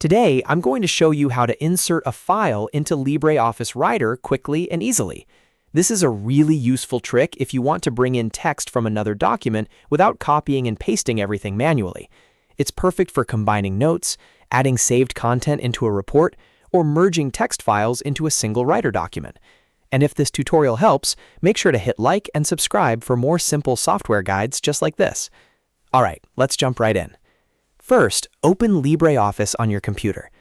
Today, I'm going to show you how to insert a file into LibreOffice Writer quickly and easily. This is a really useful trick if you want to bring in text from another document without copying and pasting everything manually. It's perfect for combining notes, adding saved content into a report, or merging text files into a single Writer document. And if this tutorial helps, make sure to hit like and subscribe for more simple software guides just like this. All right, let's jump right in. First, open LibreOffice on your computer.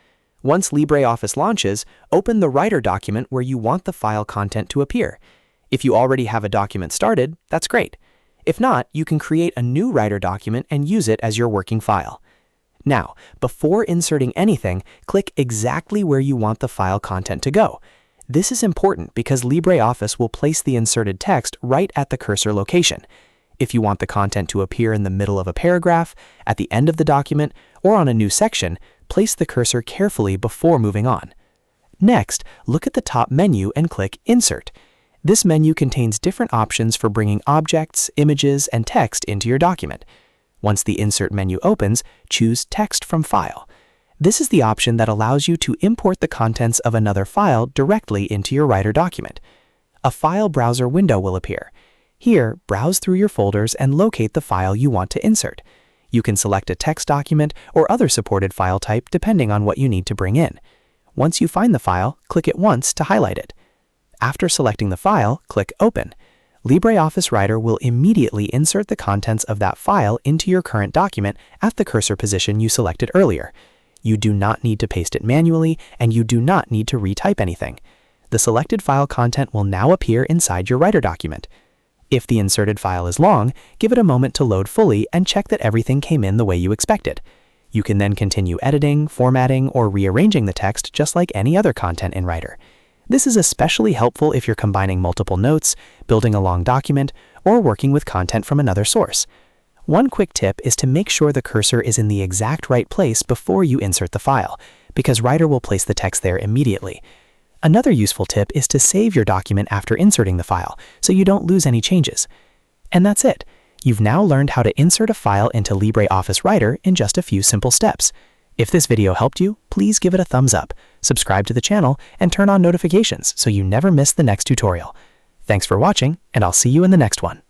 Once LibreOffice launches, open the Writer document where you want the file content to appear. If you already have a document started, that's great. If not, you can create a new Writer document and use it as your working file. Now, before inserting anything, click exactly where you want the file content to go. This is important because LibreOffice will place the inserted text right at the cursor location. If you want the content to appear in the middle of a paragraph, at the end of the document, or on a new section, place the cursor carefully before moving on. Next, look at the top menu and click Insert. This menu contains different options for bringing objects, images, and text into your document. Once the Insert menu opens, choose Text from File. This is the option that allows you to import the contents of another file directly into your Writer document. A file browser window will appear. Here, browse through your folders and locate the file you want to insert. You can select a text document or other supported file type depending on what you need to bring in. Once you find the file, click it once to highlight it. After selecting the file, click Open. LibreOffice Writer will immediately insert the contents of that file into your current document at the cursor position you selected earlier. You do not need to paste it manually, and you do not need to retype anything. The selected file content will now appear inside your Writer document. If the inserted file is long, give it a moment to load fully and check that everything came in the way you expected. You can then continue editing, formatting, or rearranging the text just like any other content in Writer. This is especially helpful if you're combining multiple notes, building a long document, or working with content from another source. One quick tip is to make sure the cursor is in the exact right place before you insert the file, because Writer will place the text there immediately. Another useful tip is to save your document after inserting the file, so you don't lose any changes. And that's it. You've now learned how to insert a file into LibreOffice Writer in just a few simple steps. If this video helped you, please give it a thumbs up, subscribe to the channel, and turn on notifications so you never miss the next tutorial. Thanks for watching, and I'll see you in the next one.